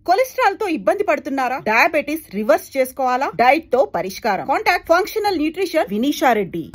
Cholesterol తో ఇబ్బంది పడుతున్నారా? డయాబెటిస్ రివర్స్ చేసుకోవాలా? డైట్ తో పరిష్కారం. Contact functional nutrition Vinisha Reddy.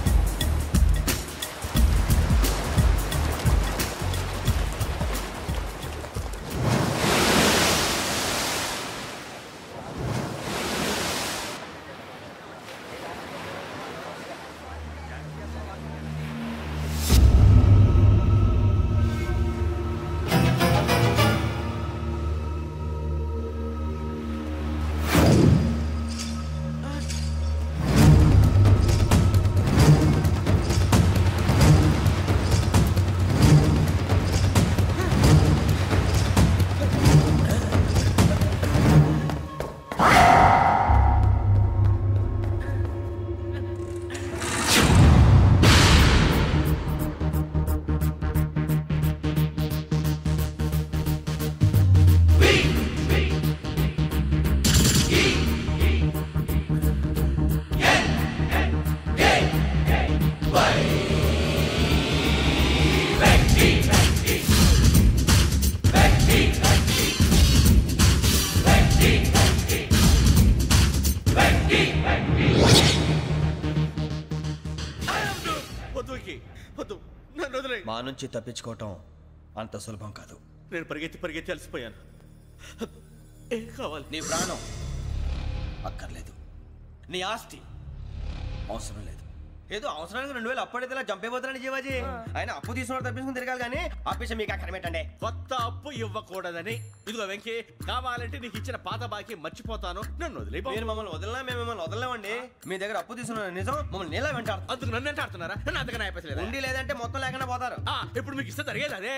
మా నుంచి తప్పించుకోవటం అంత సులభం కాదు. నేను పరిగెత్తి అలసిపోయాను. ఏం కావాలి? నీ ప్రాణం అక్కర్లేదు, నీ ఆస్తి అవసరం లేదు. ఏదో అవసరానికి 2000 అప్పుడైతే ఇలా చంపేపోతానని జీవాజీ. ఆయన అప్పు తీసుకున్న తప్పించుకుని తిరగాలి కానీ ఆపేసి మీకు అక్కడ పెట్టండి. కొత్త అప్పు ఇవ్వకూడదని. ఇదిగో వెంకీ, కావాలంటే నీకు ఇచ్చిన పాత బాకీ మర్చిపోతాను, నన్ను వదిలే. మీరు మమ్మల్ని వదలనా? మేము మిమ్మల్ని వదలలేమండి. మీ దగ్గర అప్పు తీసుకున్న నిజం మమ్మల్ని నీలా వెంటాడు. అందుకు నన్ను ఎంత ఆడుతున్నారా? నన్ను అంతగా నాయపసలేదు. ఉండి లేదంటే మొత్తం లేకుండా పోతారు. ఇప్పుడు మీకు ఇస్తే జరిగేది అదే.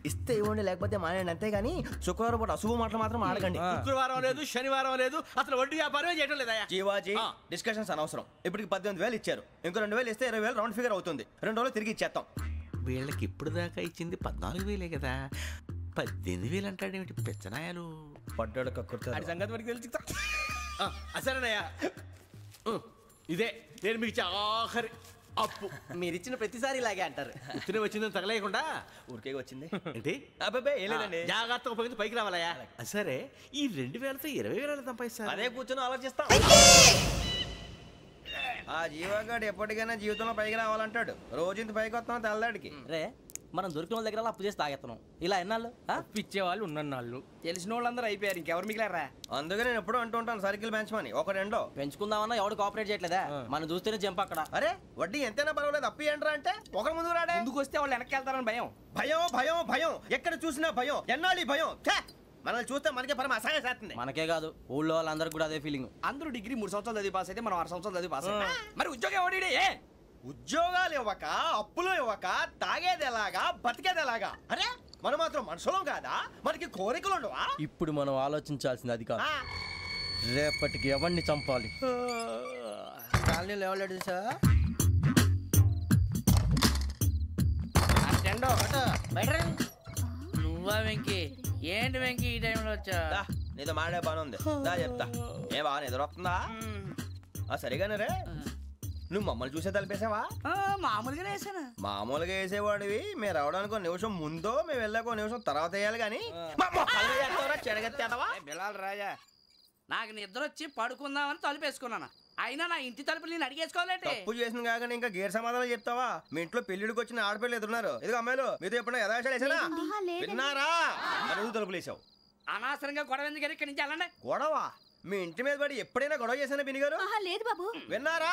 ఇస్తే ఇవ్వండి, లేకపోతే మానేయండి, అంతేగాని శుక్రవారం పూట అశుభ మాటలు మాత్రం ఆడకండి. శుక్రవారం లేదు, శనివారం లేదు, అసలు వడ్డీ వ్యాపారమే చేయడం లేదా? జీవాజీ, డిస్కషన్స్ అనవసరం. ఇప్పటికి 18,000 ఇచ్చారు, ఇంకో 2,000 ఇస్తే 20,000 రౌండ్ ఫిగర్ అవుతుంది. 2 రోజులు తిరిగి ఇచ్చేస్తాం. వీళ్ళకి ఇప్పుడు దాకా ఇచ్చింది 14,000 కదా, 18,000 అంటాడేమిటి పెచ్చనాయాలు? పడ్డాడు కక్కుర్తాడు. సంగతి వరకు తెలిసి సరేనయ్యా, ఇదే నేను మీకు ఆఖరి అప్పు. మీరిచ్చిన ప్రతిసారి ఇలాగే అంటారు. ఉత్తినే వచ్చిందని తగలేయకుండా ఊరికే వచ్చింది ఏంటి? అబ్బాయి ఏం లేదండి, జాగ్రత్తగా ఉపయోగించి పైకి రావాలయ్యా. సరే, ఈ 2,000తో 20,000 సంపాదిస్తారు. అదే కూర్చొని ఆలోచిస్తాం. ఆ జీవగాడు ఎప్పటికైనా జీవితంలో పైకి రావాలంటాడు. రోజు ఇంత పైకి వస్తున్నాం తెల్లడికి. రే, మనం దొరికిన వాళ్ళ దగ్గర అప్పు చేసి తాగెత్తనం. ఇలా ఎన్నాళ్ళు పిచ్చేవాళ్ళు ఉన్నన్నాళ్ళు తెలిసిన వాళ్ళందరూ అయిపోయారు, ఇంకెవరు మిగిలారా? అందుకే నేను ఎప్పుడు అంటూ ఉంటాను, సర్కిల్ బెంచ్ మని ఒక రెండో పెంచుకుందామన్నా ఎవడు కోఆపరేట్ చేయట్లేదా? మనం చూస్తేనే జంప్ అక్కడ. అరే వడ్డీ ఎంతైనా పర్వాలేదు, అప్పు ఏంట్రా అంటే ఒకరి ముందు రాడే. ముందుకు వస్తే వాళ్ళు వెనక్కి వెళ్తారని భయం. భయం భయం భయం, ఎక్కడ చూసినా భయం. ఎన్నాళ్ళు భయం? మనల్ని చూస్తే మనకే పరమ అసహాయం చేస్తుంది. మనకే కాదు, ఊళ్ళో వాళ్ళందరికీ కూడా అదే ఫీలింగ్. అందరూ డిగ్రీ 3 సంవత్సరాలు చదివి పాస్ అయితే మనం 6 సంవత్సరాలు చదివి పాస్. మరి ఉద్యోగం ఎవడి? ఉద్యోగాలు ఇవ్వక, అప్పులు ఇవ్వక, తాగేది ఎలాగా, బతికేది ఎలాగా? అరే మనం మాత్రం మనుషులం కాదా? మనకి కోరికలు ఉండవా? ఇప్పుడు మనం ఆలోచించాల్సింది అది కాదు, రేపటికి ఎవరిని చంపాలి. కాలనీలో ఎవరు సార్? నువ్వా వెంకీ? ఏంటి వెంకీ ఈ టైంలో వచ్చా? నీతో మాడే పని ఉంది, దా చెప్తా. ఏ బాగా నిద్రొస్తుందా? సరిగానే రే, నువ్వు మమ్మల్ని చూసే తలిపేసావా? మామూలుగానే వేసాను. మామూలుగా వేసేవాడివి. మేము రావడానికి 1 నిమిషం ముందో, మేము వెళ్ళాక 1 నిమిషం తర్వాత వేయాలి కానీ బిలాల్ రాజా, నాకు నిద్ర వచ్చి పడుకుందామని తలుపేసుకున్నాను. అయినా నా ఇంటి తలుపులు నేను అడిగేసుకోవాలంటే తప్పు చేసిన కాక ఇంకా గేర్ సమాధానం చెప్తావా? మీ ఇంట్లో పెళ్లిడికి వచ్చిన ఆడపిల్లలు ఎదురున్నారు. ఇదిగో అమ్మాయిలు, మీతో ఎప్పుడైనా యథాశాలు వేసానా? విన్నారా? అడుగు తలుపులు వేసావు. అనవసరంగా గొడవ ఎందుకు? ఇక్కడి నుంచి వెళ్ళండి. గొడవ? మీ ఇంటి మీద పడి ఎప్పుడైనా గొడవ చేశానా బిని గారు? లేదు బాబు. విన్నారా?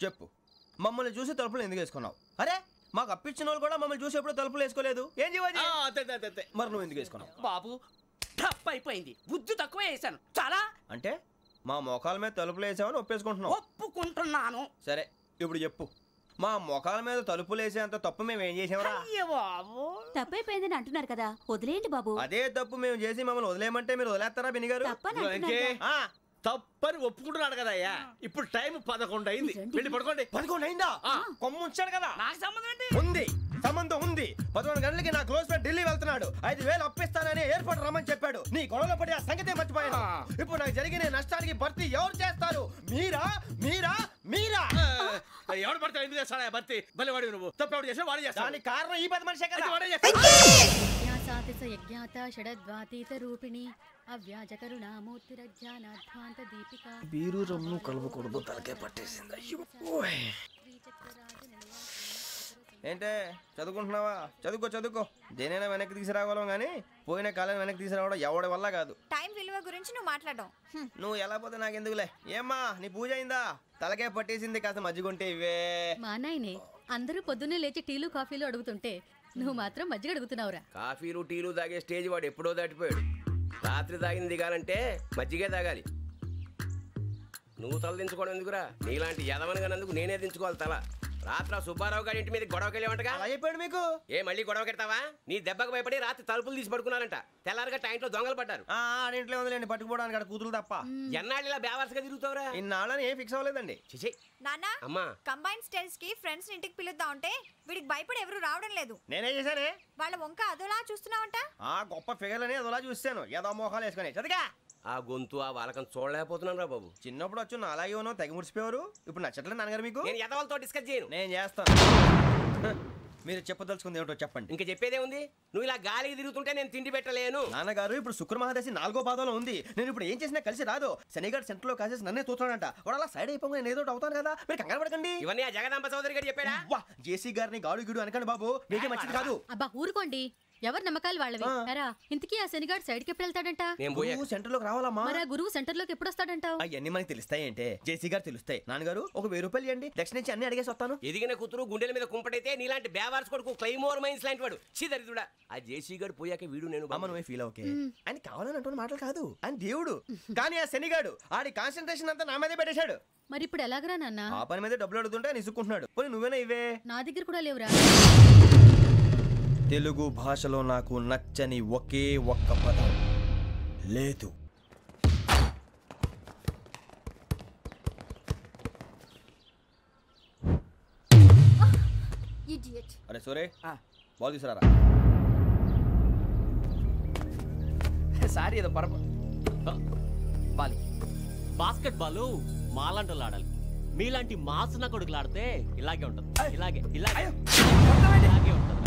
చెప్పు, మమ్మల్ని చూసి తలుపులు ఎందుకు వేసుకున్నావు? అరే మాకు అప్పించిన వాళ్ళు కూడా మమ్మల్ని చూసి ఎప్పుడు తలుపులు వేసుకోలేదు. ఏం చేయాలి? మరి నువ్వు ఎందుకు వేసుకున్నావు? బాబు టప్ అయిపోయింది, బుద్ధి తక్కువ వేసాను చాలా. అంటే మా మోకాల మీద తలుపులు వేసామని ఒప్పేసుకుంటున్నావు? ఒప్పుకుంటున్నాను. సరే ఇప్పుడు చెప్పు, మా మొఖాల మీద తలుపులు వేసేంత తప్పు మేము ఏం చేసామరా? తప్పైపోయిందని అంటున్నారు కదా, వదిలేయండి బాబు. అదే తప్పు మేము చేసి మమ్మల్ని వదిలేయమంటే మీరు వదిలేస్తారా బిని గారు? తప్పని ఒప్పుకుంటున్నాడు కదా అయ్యా. ఇప్పుడు టైం 11 అయింది, వెళ్ళి పడుకోండి. 11 అయిందా? కొమ్ము ఉంచాడు కదా. నాకు సంబంధం ఏంటి? ఉంది, సంబంధం ఉంది. 11 గంటలకి నా క్లోజ్ ఫ్రెండ్ ఢిల్లీ వెళ్తున్నాడు. 5,000 అప్పిస్తానని ఎయిర్పోర్ట్ రమ్మని చెప్పాడు. నీ గొడవలో పడి ఆ సంగతే మర్చిపోయాను. ఇప్పుడు నాకు జరిగిన నష్టానికి భర్తీ ఎవరు చేస్తారు? మీరా మీరా మీరా? ఎవరు పడితే ఎందుకు చేస్తాడా భర్తీ మళ్ళీ వాడి నువ్వు తప్పెవడు చేసా వాడు చేస్తాను దానికి కారణం ఈ పది మనిషే కదా వాడే చేస్తాడు యజ్ఞాత షడద్వాతీత రూపిణి అవ్యాజ కరుణామూర్తిరజ్ఞానాధ్వాంత దీపిక బీరు రమ్ము కలుపుకూడదు తలకే పట్టేసింది. ఏంటే చదువుకుంటున్నావా? చదువుకో దేనైనా వెనక్కి తీసుకురావాలం కానీ పోయిన కాలం వెనక్కి తీసుకురావడం ఎవడి వల్ల కాదు. టైం విలువ గురించి నువ్వు మాట్లాడడం నువ్వు ఎలా పోతే నాకెందుకులే. ఏమ్మా నీ పూజ అయిందా? తలకే పట్టేసింది, కాస్త మజ్జిగుంటే ఇవే. మా నాయనే అందరూ పొద్దున్నే లేచి టీలు కాఫీలు అడుగుతుంటే నువ్వు మాత్రం మజ్జిగ అడుగుతున్నావురా. కాఫీలు టీలు తాగే స్టేజ్ వాడు ఎప్పుడో దాటిపోయాడు. రాత్రి తాగింది దిగాలంటే మజ్జిగే తాగాలి. నువ్వు తల దించుకోవడం ఎందుకురా? నీలాంటి యదవనగానందుకు నేనే దించుకోవాలి తల. రాత్రి సుబ్బారావు గారి ఇంటి మీద గొడవకి వెళ్ళేవంటగా. అలా చెప్పాడు మీకు? ఏ మళ్ళీ గొడవ కెడతావా? నీ దెబ్బకు భయపడి రాత్రి తలుపులు తీసి పడుకున్నారంట. తెల్లారగా టైంట్లో దొంగలు పడ్డారు. ఆడింట్లో ఉందిలేండి పట్టుకుపోవడానికి, అక్కడ కూతురు తప్ప. ఎన్నాళ్ళు ఇలా బేవర్స్గా తిరుగుతావురా? ఇన్నాళ్ళని ఏం ఫిక్స్ అవ్వలేదండి. నాన్న అమ్మా కంబైన్ స్టైల్స్ కి ఫ్రెండ్స్ ఇంటికి పిలుద్దాం అంటే వీడికి భయపడి ఎవరు రావడం లేదు. నేనే చేశానే. వాళ్ళ వంక అదోలా చూస్తున్నావంట. ఆ గొప్ప ఫిగర్లని అదోలా చూస్తాను, ఏదో మోహాలు వేసుకొని. చదిగా ఆ గొంతు ఆ వాలకం చూడలేకపోతున్నాను రా బాబు. చిన్నప్పుడు వచ్చి నా అలాగే ఉన్నావు, తెగ ముడిచిపోయారు. ఇప్పుడు నచ్చట్లేదు నాన్నగారు మీకు? నేను యదవలతో డిస్కస్ చేయను. నేను చేస్తాను. మీరు చెప్పదలుచుకుంది ఏమిటో చెప్పండి. ఇంకా చెప్పేదే ఉంది. నువ్వు ఇలా గాలికి తిరుగుతుంటే నేను తిండి పెట్టలేను. నాన్నగారు ఇప్పుడు శుక్ర మహాదశి 4వ పాదంలో ఉంది. నేను ఇప్పుడు ఏం చేసినా కలిసి రాదు. శనిగారు సెంటర్ లో కాసేసి నన్నే చూస్తున్నాడంట. వాడు అలా సైడ్ అయిపోయి నేను ఏదో అవుతాను కదా, మీరు కంగారు పడకండి. ఇవన్నీ ఆ జగదాంబ చౌదరి గారు చెప్పాడా? జేసీ గారిని గాడు గిడు అనకండి బాబు, మీకే మంచిది కాదు. అబ్బా ఊరుకోండి, ఎవరి నమ్మకాలు వాళ్ళవి. ఇంతకీ ఆ శనిగాడు సైడ్ కి ఎప్పుడు వెళ్తాడంట? సెంటర్ లోకి రావాలమ్మా. మరి ఆ గురువు సెంటర్ లోకి ఎప్పుడు వస్తాడంటావు? అవన్నీ మనకి తెలుస్తాయి అంటే జేసీ గారు తెలుస్తాయి. నాన్నగారు ఒక 1000 రూపాయలు ఇవ్వండి, దక్షిణ నుంచి అన్ని అడిగేసి వస్తాను. ఎదిగిన కూతురు గుండెల మీద కుంపటైతే నీలాంటి బేవార్స్ కొడుకు క్లైమోర్ మైన్స్ లాంటి వాడు చీదరిదుడా. ఆ జేసీ గారు పోయాక వీడు నేను అమ్మ నువ్వే ఫీల్ ఓకే. ఆయన కావాలని అంటున్న మాటలు కాదు, ఆయన దేవుడు. కానీ ఆ శనిగాడు ఆడి కాన్సన్ట్రేషన్ అంతా నా మీదే పెట్టేశాడు. మరి ఇప్పుడు ఎలాగరా నాన్న? ఆ పని మీద డబ్బులు అడుగుతుంటే ఆయన ఇసుక్కుంటున్నాడు. పోనీ నువ్వేనా ఇవే? నా దగ్గర కూడా లేవురా. తెలుగు భాషలో నాకు నచ్చని ఒకే ఒక్క పదం లేదు. అరే సోరే బాల్ తీసుకురారా. సారీ ఏదో పరప బాల్ బాస్కెట్ బాల్ మాలాంటి ఆడాలి. మీలాంటి మాసన కొడుకులు ఆడితే ఇలాగే ఉంటుంది. ఇలాగే ఇలాగే ఇలాగే ఉంటుంది.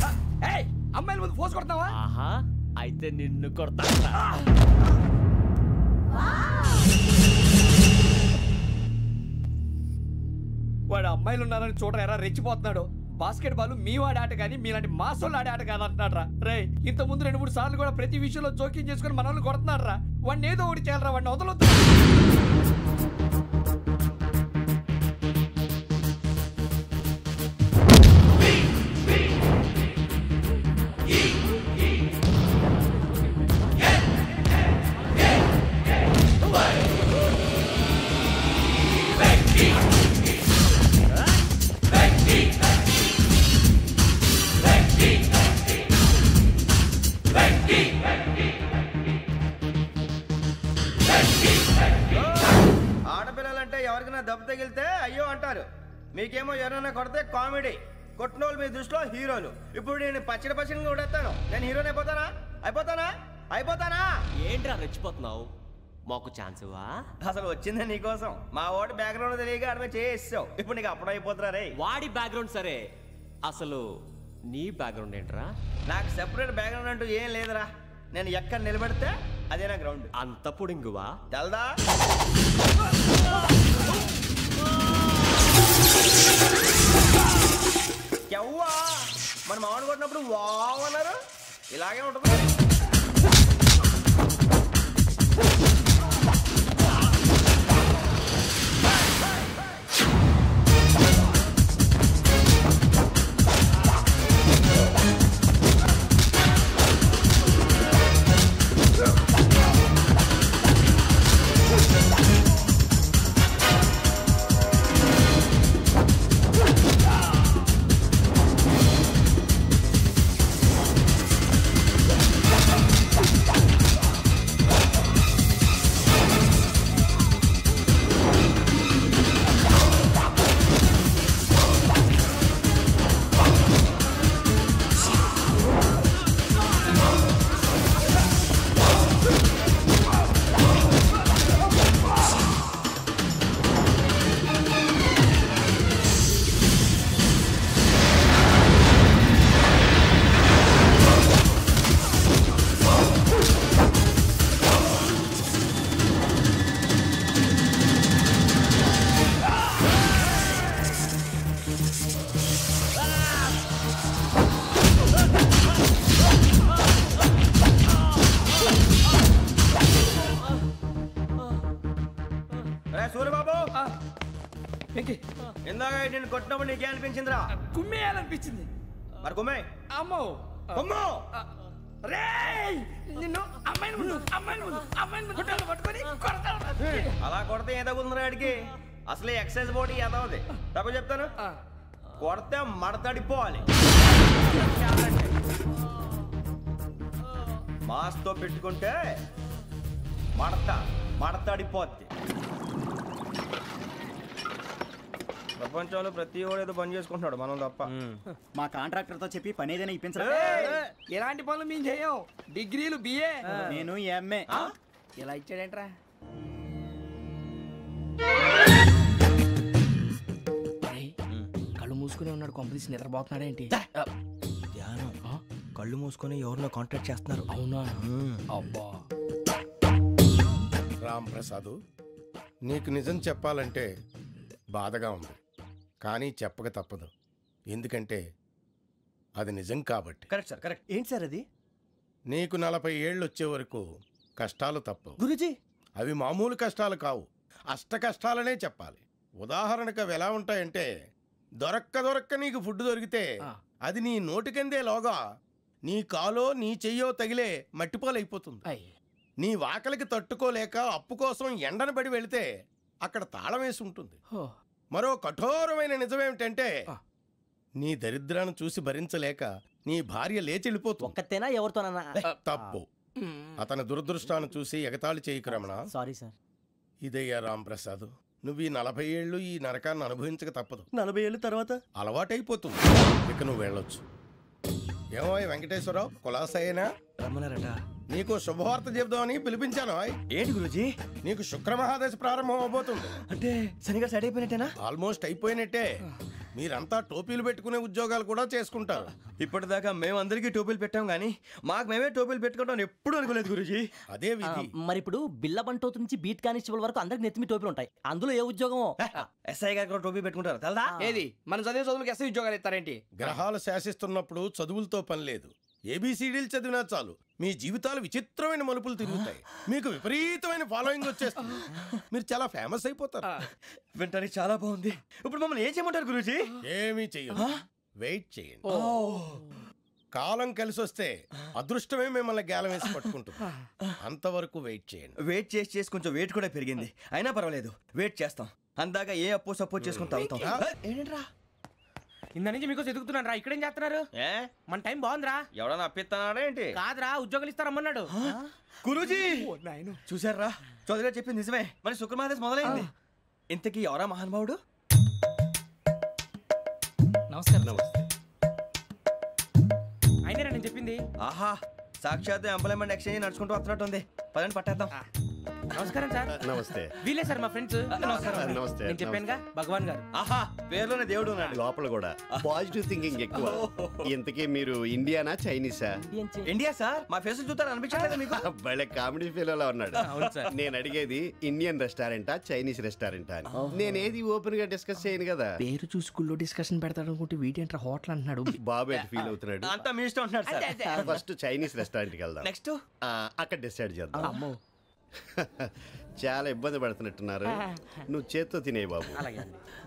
అమ్మాయిల ముందు ఫోర్స్ కొడతావా? ఆహా అయితే నిన్ను కొడతా. వాడు అమ్మాయిలు ఉన్నారని చూడరా ఎలా రెచ్చిపోతున్నాడు. బాస్కెట్ బాల్ మీ వాడి ఆట కానీ మీలాంటి మాసోళ్ళు ఆడే ఆట కాదు అంటున్నాడు రా. రే ఇంత ముందు 2-3 సార్లు కూడా ప్రతి విషయంలో జోక్యం చేసుకుని మన వాళ్ళు కొడుతున్నాడు రా. వాడిని ఏదో ఒకటి చేయాలరా, వాడిని వదలొద్దు. ఆడపిల్లలంటే ఎవరికైనా దెబ్బ తగిలితే అయ్యో అంటారు, మీకేమో ఎవరైనా కొడితే కామెడీ. కొట్టిన వాళ్ళు మీ దృష్టిలో హీరోలు. ఇప్పుడు నేను పచ్చడిగా కొడేస్తాను, నేను హీరోని అయిపోతానా? ఏంట్రా రెచ్చిపోతున్నావు? మాకు ఛాన్స్ ఇవ్వా? అసలు వచ్చిందే నీకోసం. మా వాడి బ్యాక్గ్రౌండ్ తెలియక అర్థం చేసావు. ఇప్పుడు నీకు అప్పుడు అయిపోతున్నా రే. వాడి బ్యాక్గ్రౌండ్ సరే, అసలు నీ బ్యాక్గ్రౌండ్ ఏంట్రా? నాకు సెపరేట్ బ్యాక్గ్రౌండ్ అంటూ ఏం లేదురా. నేను ఎక్కడ నిలబెడితే అదే నా గ్రౌండ్. అంత పుడింగువా? తెల్దా? ఎవ్వా మన మామిడి కొట్టినప్పుడు వావ్ అన్నారు, ఇలాగే ఉంటుంది. ఇందాక నేను కొట్టినప్పుడు నీకే అనిపించిందిరా? కుమ్మేయాలనిపించింది. మరి కుమ్మే. అమ్మో కుమ్ము. రేయ్ నిన్ను అమ్మాయిని కొట్టాను పట్టుకొని కొడతాను. అలా కొడితే ఏ తగ్గుతుందిరా ఆడికి? అసలే ఎక్సైజ్ బాడీ ఏదవుది. తప్ప చెప్తాను, కొడితే మడతడిపోవాలి. మాస్తో పెట్టుకుంటే మడతడిపోద్ది. ప్రపంచంలో ప్రతి వాడు ఏదో పని చేసుకుంటున్నాడు, మనం తప్ప. మా కాంట్రాక్టర్ తో చెప్పి పని ఏదైనా ఇప్పించరా? ఎలాంటి పనులు మేము చేయం. డిగ్రీలు బిఏ, నేను ఎంఏ. ఇలా ఇచ్చాడేంట్రా? కళ్ళు మూసుకునే ఉన్నాడు, కొంపదీసి నిద్రపోతున్నాడేంటి? ధ్యానం. కళ్ళు మూసుకొని ఎవరినో కాంటాక్ట్ చేస్తున్నారు. అవునా? అబ్బా రామ్ ప్రసాద్, నీకు నిజం చెప్పాలంటే బాధగా ఉంది, కానీ చెప్పక తప్పదు. ఎందుకంటే అది నిజం కాబట్టి. Correct sir, correct. ఏంటి సార్ అది? నీకు 40 ఏళ్ళు వచ్చే వరకు కష్టాలు తప్పవు గురుజీ. అవి మామూలు కష్టాలు కావు, అష్ట కష్టాలనే చెప్పాలి. ఉదాహరణకు అవి ఎలా ఉంటాయంటే, దొరక్క నీకు ఫుడ్ దొరికితే అది నీ నోటికందే లోగా నీ కాలో నీ చెయ్యో తగిలే మట్టిపాలైపోతుంది. నీ వాకలికి తట్టుకోలేక అప్పు కోసం ఎండను పడి వెళితే అక్కడ తాళం వేసి ఉంటుంది. మరో కఠోరమైన నిజమేమిటంటే, నీ దరిద్రాన్ని చూసి భరించలేక నీ భార్య లేచి వెళ్ళిపోతుంది. ఒక్కతేనా ఎవరితోనన్నా? తప్పు. అతని దురదృష్టాన్ని చూసి ఎగతాళి చేయకు రమణ. Sorry sir. ఇదయ్యా రాంప్రసాద్, నువ్వు ఈ 40 ఏళ్ళు ఈ నరకాన్ని అనుభవించక తప్పదు. 40 ఏళ్ళ తర్వాత అలవాటైపోతుంది. ఇక నువ్వు వెళ్ళొచ్చు. ఏమో వెంకటేశ్వరరావు, కులాసైనా రమ్మన్నారట. నీకు శుభవార్త చెబుదామని పిలిపించాను. ఏంటి గురూజీ? నీకు శుక్రమహాదశ ప్రారంభం అవబోతుంది. అంటే శనిగా సెట్ అయిపోయినట్టేనా? ఆల్మోస్ట్ అయిపోయినట్టే. మీరంతా టోపీలు పెట్టుకునే ఉద్యోగాలు కూడా చేసుకుంటారు. ఇప్పటిదాకా మేమందరికీ టోపీలు పెట్టాం గానీ మాకు మేమే టోపీలు పెట్టుకుంటాం ఎప్పుడు అనుకోలేదు గురూజీ. అదే విధి. మరి ఇప్పుడు బిల్ల బంటోతు నుంచి బీట్ కానిస్టేబుల్ వరకు అందరికి నెత్తిమి టోపీలు ఉంటాయి. అందులో ఏ ఉద్యోగం? ఎస్ఐ గారు కూడా టోపీ పెట్టుకుంటారు తెలదా? ఏది మన చదివే చదువులకు ఎస్ఐ ఉద్యోగాలు ఇస్తారేంటి? గ్రహాలు శాసిస్తున్నప్పుడు చదువులతో పని లేదు. ఏబిసిడీలు చదివినా చాలు మీ జీవితాలు విచిత్రమైన మలుపులు తిరుగుతాయి. మీకు విపరీతమైన ఫాలోయింగ్ వచ్చేస్తుంది. మీరు చాలా ఫేమస్ అయిపోతారు. వింటానికి చాలా బాగుంది. ఇప్పుడు మమ్మల్ని ఏం చేయమంటారు గురూజీ? ఏమీ చెయ్యదు, వెయిట్ చేయండి. కాలం కలిసి వస్తే అదృష్టమే మిమ్మల్ని గేలం వేసి పట్టుకుంటుంది. అంతవరకు వెయిట్ చేయండి. వెయిట్ చేసి కొంచెం వెయిట్ కూడా పెరిగింది. అయినా పర్వాలేదు, వెయిట్ చేస్తాం. అందాక ఏ అప్పు సపోర్ట్ చేసుకుని తాగుతాం. ఏంటరా ఇంత నుంచి మీకు ఎదుగుతున్నాను రా. ఇక్కడేం చేస్తున్నారు? మన టైం బాగుందిరా. ఎవడన్నా అప్పిస్తున్నాడా ఏంటి? కాదురా, ఉద్యోగాలు ఇస్తారమ్మన్నాడు గురూజీ. చూసారా, చౌదరిగా చెప్పింది నిజమే. మరి శుక్రమహాదశ మొదలైంది. ఇంతకీ ఎవరా మహానుభావుడు? నమస్కారం. అయినా నేను చెప్పింది. ఆహా, సాక్షాత్ ఎంప్లాయ్మెంట్ ఎక్స్చేంజ్ నడుచుకుంటూ వస్తున్నట్టు ఉంది. పదండి పట్టేద్దాం. నమస్కారం సార్. నమస్తే. వీలే సార్ మా ఫ్రెండ్స్. నమస్తే. నేను చెప్పానుగా, భగవాన్ గారు. ఆహా, పేర్లోనే దేవుడు ఉన్నాడు. లోపల కూడా పాజిటివ్ థింకింగ్ ఎక్కువ. ఇంతకీ మీరు ఇండియానా చైనీసా? India sir. మా ఫేస్ చూస్తారు అనిపించలేదు మీకు? భలే కామెడీ ఫీల్ ఉన్నాడు. నేను అడిగేది ఇండియన్ రెస్టారెంటా చైనీస్ రెస్టారెంటా అని. నేనేది ఓపెన్ గా డిస్కస్ చేయను కదా. పేరు చూసి స్కూల్లో డిస్కషన్ పెడతాడు అనుకుంటే వీటేంట్రా హోటల్ అంటున్నాడు. బాబు ఎట్ ఫీల్ అవుతున్నాడు? అంతా మీ ఇష్టం అంటున్నాడు సార్. ఫస్ట్ చైనీస్ రెస్టారెంట్ కి వెళ్దాం. నెక్స్ట్ అక్కడ డిసైడ్ చేద్దాం. చాలా ఇబ్బంది పడుతున్నట్టున్నారు. నువ్వు చేత్తో తినే బాబు.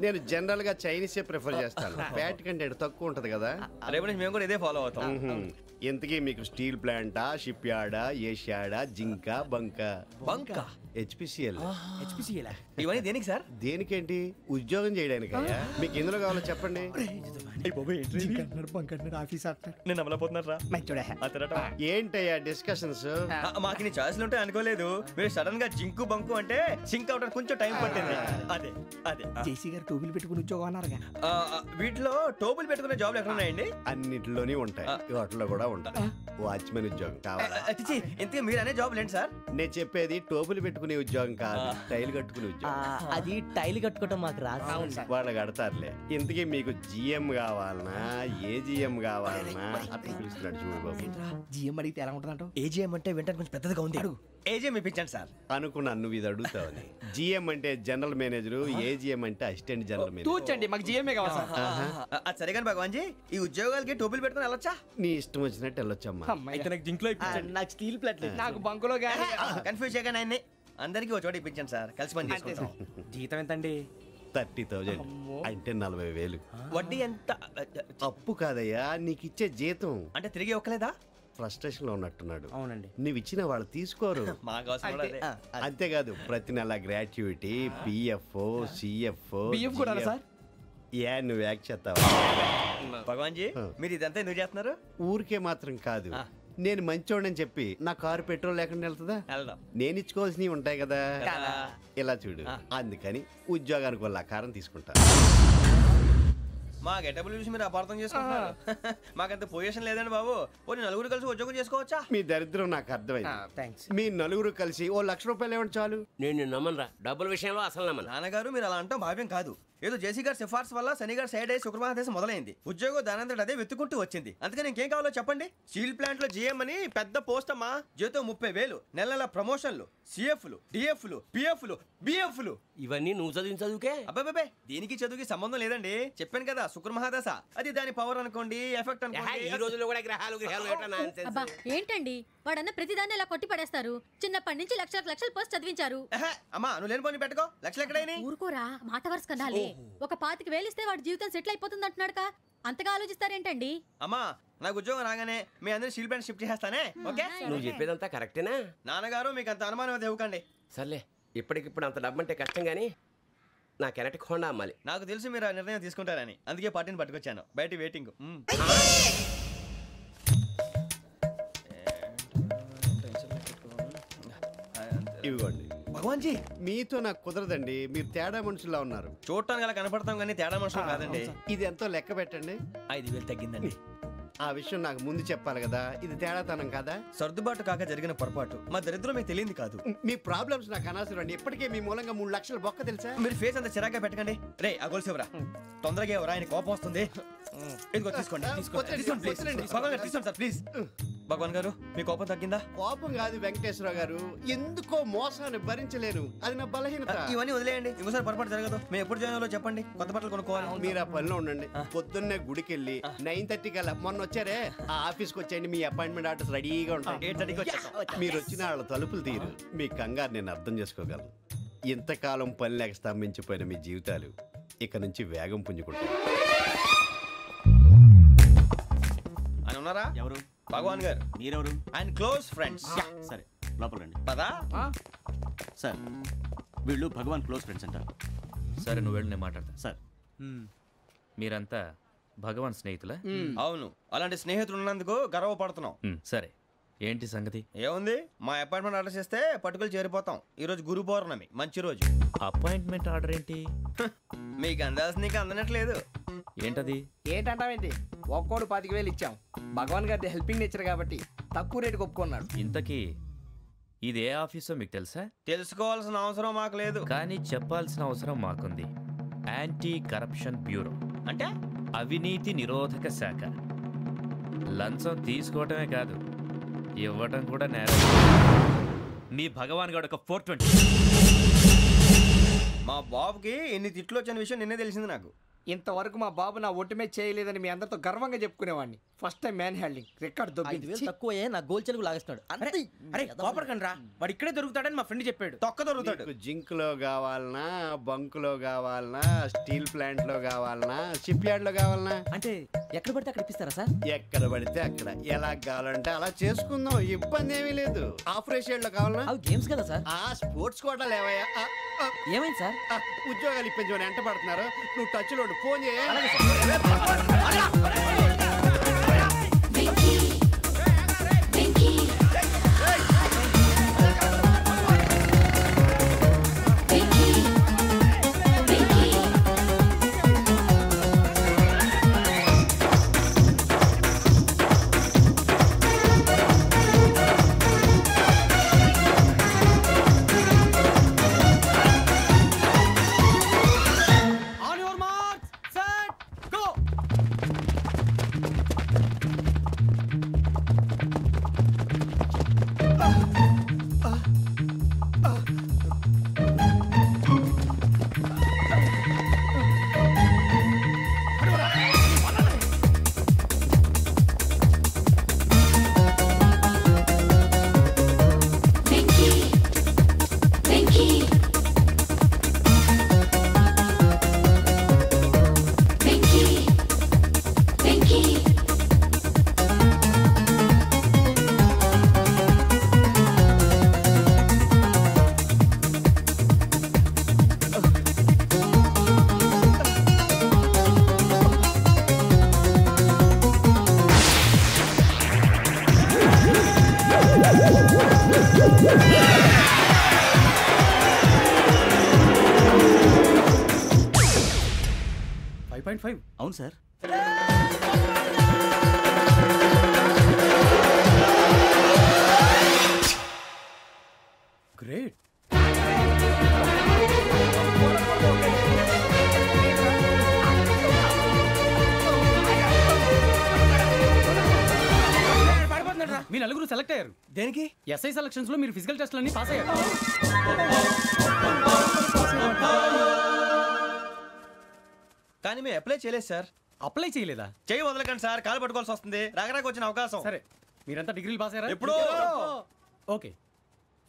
నేను జనరల్ గా చైనీసే ప్రిఫర్ చేస్తాను. ఫ్యాట్ కంటెంట్ తక్కువ ఉంటది కదా. రేపు నుంచి మేము కూడా ఇదే ఫాలో అవుతాం. ఇంతకీ మీకు స్టీల్ ప్లాంటా, షిప్ యార్డా, ఏషియాడా, జింక, బంక, హెచ్పిసిఎల్. ఇవన్నీ దేనికి సార్? దేనికేంటి? ఉద్యోగం చేయడానికి. మీకు ఎందులో కావాలో చెప్పండి. ఏంటయ్యా డిస్కషన్స్? మాకు నీ ఛాయిస్లు ఉంటాయి అనుకోలేదు. మీరు సడన్ గా జింకు బంకు అంటే సింక్ అవడానికి కొంచెం టైం పట్టింది. అదే అదే జేసీ గారు టోపీలు పెట్టుకుని ఉద్యోగం అన్నారుగా. వీటిలో టోపులు పెట్టుకునే జాబ్లు ఎక్కడ ఉన్నాయండి? అన్నిటిలోనే ఉంటాయి, వాటిలో కూడా ఉంటాయి. వాచ్మెన్ ఉద్యోగం కావాలా? ఇంతకీ మీరు అనే జాబ్ ఏంటి సార్? నేను చెప్పేది టోపులు పెట్టుకునే ఉద్యోగం కాదు, టైల్ కట్టుకునే ఉద్యోగం. అది టైల్ కట్టుకోవటం మాకు రాదు. వాళ్ళు కడతారులే. ఇంతకీ మీకు జిఎం కావాలనా, ఏజిఎం కావాలనా? అట్లా పిలుస్తున్నాడు చూడు బాబు. జిఎం అడిగితే ఎలా ఉంటుందంట? ఏజిఎం అంటే వెంటనే కొంచెం పెద్దదిగా ఉంది. ఏజిఎం ఇప్పించండి సార్. అనుకున్నాను నువ్వు ఇది అడుగుతావని. జిఎం అంటే జనరల్ మేనేజర్, ఏజిఎం అంటే అసిస్టెంట్ జనరల్ మేనేజర్. తూచండి, మాకు జిఎంఏ కావాలి సార్. అది సరే కానీ భగవాన్ జీ, ఈ ఉద్యోగాలకి టోపులు పెట్టుకుని వెళ్ళొచ్చా? నీ ఇష్టం వచ్చినట్టు వెళ్ళొచ్చమ్మా. నాకు స్టీల్ ప్లేట్, నాకు బంకులో గానీ. కన్ఫ్యూజ్ చేయగానే ఆయన్ని అందరికీ ఒక చోట ఇప్పించండి సార్, కలిసి పని చేసుకుంటాం. జీతం ఎంతండి? 30,000 అంటే 40,000. వడ్డీ ఎంత? అప్పు కాదయ్యా, నీకు ఇచ్చే జీతం. అంటే తిరిగి ఒక్కలేదా? ఫ్రస్ట్రేషన్ లో ఉన్నట్టున్నాడు. అవునండి. నువ్వు ఇచ్చిన వాళ్ళు తీసుకోరు. మాకు అవసరం కూడా అదే. అంతేకాదు ప్రతి నెల గ్రాట్యుటీ, పిఎఫ్, సిఎఫ్. ఏ నువ్వు యాక్ట్ చేస్తావా? భగవాన్ జీ, మీరు ఇదంతా ఎందుకు చేస్తున్నారు? ఊరికే మాత్రం కాదు, నేను మంచోడని చెప్పి నా కారు పెట్రోల్ లేకుండా వెళ్తుందా? నేను ఇచ్చుకోవాల్సినవి ఉంటాయి కదా. ఇలా చూడు, అందుకని ఉద్యోగానికి వాళ్ళ ఆకారం తీసుకుంటా. మా గెటబుల్ చూసి మీరు అపార్థం చేసుకుంటున్నారు. మాకంత పొజిషన్ లేదండి బాబు. పోనీ నలుగురు కలిసి ఉద్యోగం చేసుకోవచ్చా? మీ దరిద్రం నాకు అర్థమైంది. మీ నలుగురు కలిసి ఓ ₹1,00,000 ఇవ్వండి చాలు. నేను నమ్మనరా, డబ్బుల విషయంలో అసలు నమ్మను. నాన్నగారు మీరు అలా అంటాం భావ్యం కాదు. ఏదో జేసీ గారి సిఫార్సు వల్ల శని గారు సైడ్ అయ్యి శుక్రవారం మొదలైంది. ఉద్యోగం దానంతటి అదే వెతుకుంటూ వచ్చింది. అందుకని ఇంకేం కావాలో చెప్పండి. స్టీల్ ప్లాంట్ లో జీఎం అని పెద్ద పోస్ట్ అమ్మా. జీతం 30,000, నెల నెల ప్రమోషన్లు, సిఎఫ్లు, డిఎఫ్లు, పిఎఫ్లు, బిఎఫ్లు. ఇవన్నీ నువ్వు చదివిన చదువుకే? అబ్బాబే, దీనికి చదువుకి సంబంధం లేదండి. చెప్పాను కదా, శుక్రమహాదశ. అది దాని పవర్ అనుకోండి, ఎఫెక్ట్ అనుకోండి. ఈ రోజుల్లో కూడా గ్రహాలు అబ్బా ఏంటండి వాడన్న ప్రతిదాన్ని ఇలా కొట్టి పడేస్తారు. చిన్నప్పటి నుంచి లక్షల పోస్ట్ చదివించారు. అమ్మా నువ్వు లేని పోనీ పెట్టుకో. లక్షలు ఎక్కడైనా ఊరుకోరా, మాట వరుస కదాలే. ఒక 25,000 ఇస్తే వాడి జీవితం సెటిల్ అయిపోతుంది అంటున్నాడుగా, అంతగా ఆలోచిస్తారేంటండి? అమ్మా నాకు ఉద్యోగం రాగానే మీ అందరూ స్టీల్ ప్లాంట్ షిఫ్ట్ చేస్తానే. ఓకే, నువ్వు చెప్పేదంతా కరెక్టేనా? నాన్నగారు మీకు అంత అనుమానం అయితే ఇవ్వకండి. సర్లే, ఇప్పటికిప్పుడు అంత డబ్బు అంటే కష్టం గానీ నా కెనటిక్ హోండా అమ్మాలి. నాకు తెలుసు మీరు ఆ నిర్ణయం తీసుకుంటారని, అందుకే పార్టీని పట్టుకొచ్చాను. బయట వెయిటింగ్. ఇవ్వండి. భగవాన్ జీ, మీతో నాకు కుదరదండి. మీరు తేడా మనుషుల్లా ఉన్నారు. చూడటానికి అలా కనపడతాం కానీ తేడా మనుషులు కాదండి. ఇది ఎంతో లెక్క పెట్టండి. 5,000 తగ్గిందండి. ఆ విషయం నాకు ముందు చెప్పాలి కదా. ఇది తేడాతనం కదా. సర్దుబాటు కాక జరిగిన పొరపాటు. మా దరిద్రం మీకు తెలియదు కాదు. మీ ప్రాబ్లమ్స్ నాకు అనవసరం అండి. ఇప్పటికే మీ మూలంగా 3 లక్షలు బొక్క తెలుసా? మీరు ఫేస్ అంత చిరాగ్గా పెట్టకండి. రే ఆ గొలుసు ఎవరా? తొందరగా ఎవరా? ఆయన కోపం వస్తుంది. ఇదిగో తీసుకోండి. తీసుకోండి సార్ ప్లీజ్. భగవాన్ గారు మీ కోపం తగ్గిందా? కోపం కాదు వెంకటేశ్వర గారు, ఎందుకో మోసాన్ని భరించలేను. అది నా బలహీనత. ఇవన్నీ వదిలేయండి, ఇంకోసారి పొరపాటు జరగదు. మేము ఎప్పుడు జాయిన్ అవ్వాలో చెప్పండి, కొత్త బట్టలు కొనుక్కోవాలి. మీరు ఆ పనిలో ఉండండి. పొద్దున్నే గుడికి వెళ్ళి 9:30 కల్లా, మొన్న వచ్చారే ఆ ఆఫీస్కి వచ్చేయండి. మీ అపాయింట్మెంట్ ఆర్డర్స్ రెడీగా ఉంటాయి. 8:30కి వచ్చేస్తాం. మీరు వచ్చిన వాళ్ళ తలుపులు తీరు. మీ కంగారు నేను అర్థం చేసుకోగలను. ఇంతకాలం పని లేక స్తంభించిపోయిన మీ జీవితాలు ఇక నుంచి వేగం పుంజుకుంటాయి. ఆయన ఉన్నారా? ఎవరు? భగవాన్ గారు. మీరెవరు? ఆయన క్లోజ్ ఫ్రెండ్స్. సరే లోపల రండి. పదా సార్, వీళ్ళు భగవాన్ క్లోజ్ ఫ్రెండ్స్ అంటారు. సరే నువ్వు వెళ్ళి నేను మాట్లాడతా. సార్, మీరంతా భగవాన్ స్నేహితులా? అవును, అలాంటి స్నేహితులు ఉన్నందుకు గర్వపడుతున్నాం. సరే ఏంటి సంగతి? ఏముంది, మా అపాయింట్మెంట్ ఆర్డర్ చేస్తే పట్టుకులు చేరిపోతాం. ఈ రోజు గురు పౌర్ణమి, మంచి రోజు. అపాయింట్మెంట్ ఆర్డర్ ఏంటి? మీకు అందాల్సిన నీకు అందనట్లేదు. ఏంటది? ఏంటంటావేంటి? ఒక్కోడు 25,000 ఇచ్చాం. భగవాన్ గారి హెల్పింగ్ నేచర్ కాబట్టి తక్కువ రేటుకి ఒప్పుకున్నాడు. ఇంతకీ ఇది ఏ ఆఫీసో మీకు తెలుసా? తెలుసుకోవాల్సిన అవసరం మాకు లేదు, కానీ చెప్పాల్సిన అవసరం మాకుంది. యాంటీ కరప్షన్ బ్యూరో అంటే అవినీతి నిరోధక శాఖ. లంచం తీసుకోవటమే కాదు, ఇవ్వటం కూడా నేరం. మీ భగవాన్ గారు ఒక 420. మా బాబుకి ఎన్ని తిట్లు వచ్చిన విషయం నిన్నే తెలిసింది నాకు. ఇంతవరకు మా బాబు నా ఒట్టుమే చేయలేదని మీ అందరితో గర్వంగా చెప్పుకునేవాడిని. ఫస్ట్ టైం మ్యాన్ హ్యాండింగ్ రికార్డ్ దొబ్బింది. తక్కువే నా గోల్ చెలుగు లాగేస్తున్నాడు. అరే కోపడకండి రా, వాడు ఇక్కడే దొరుకుతాడని మా ఫ్రెండ్ చెప్పాడు. తొక్క దొరుకుతాడు. జింక్ లో కావాలనా, బంక్ లో కావాలనా, స్టీల్ ప్లాంట్ లో కావాలనా, షిప్ యార్డ్ లో కావాలనా? అంటే ఎక్కడ పడితే అక్కడ ఇప్పిస్తారా సార్? ఎక్కడ పడితే అక్కడ, ఎలా కావాలంటే అలా చేసుకుందాం, ఇబ్బంది ఏమీ లేదు. ఆపరేషన్ లో కావాలనా? అవి గేమ్స్ కదా సార్. ఆ స్పోర్ట్స్ కోటా లేవయ్యా. ఏమైంది సార్? ఉద్యోగాలు ఇప్పించమని ఎంట పడుతున్నారు. నువ్వు టచ్ లో ఫోన్ చేయ. 1.5. అవును సార్. గ్రేట్. మీ నలుగురు సెలెక్ట్ అయ్యారు. దేనికి? ఎస్ఐ సెలక్షన్స్ లో మీరు ఫిజికల్ టెస్ట్ అన్ని పాస్ అయ్యారు. కానీ మేము అప్లై చేయలేదు సార్. అప్లై చేయలేదా? చేయి వదలకండి సార్, కాలు పట్టుకోవాల్సి వస్తుంది. రాగరాకు వచ్చిన అవకాశం. సరే, మీరంతా డిగ్రీలు పాస్ అయ్యారా? ఎప్పుడో. ఓకే,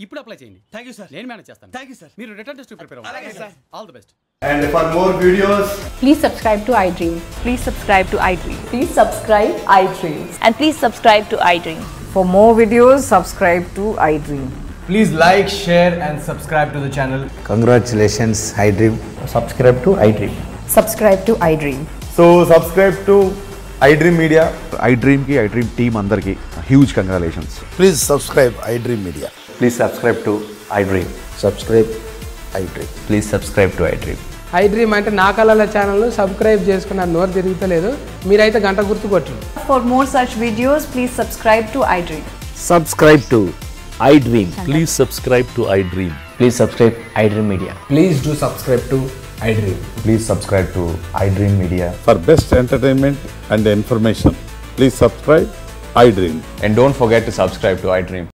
ఇప్పుడు అప్లై చేయండి. Thank you sir. నేను మేనేజ్ చేస్తాను. Thank you sir. మీరు రిటర్న్ టెస్ట్ ప్రిపేర్ అవ్వండి. అలాగే sir. All the best. And for more videos, please subscribe to iDream. Please subscribe to iDream. Please subscribe iDream. And please subscribe to iDream. For more videos, subscribe to iDream. please like, share and subscribe to the channel. Congratulations, iDream. Subscribe to iDream. Subscribe to iDream. So subscribe to iDream Media. iDream ki iDream team andarki huge congratulations. Please subscribe iDream Media. Please subscribe to iDream. Subscribe iDream. Please subscribe to iDream. iDream అంటే నా కళల channel subscribe చేసుకున్న నోరు తిరుగుతలేదు. మీరైతే గంట గుర్తు కొట్టండి. For more such videos, please subscribe to iDream. Subscribe to iDream. Please subscribe to iDream. Please subscribe iDream Media. Please do subscribe to iDream. Please subscribe to iDream Media. For best entertainment and information, please subscribe iDream. And don't forget to subscribe to iDream.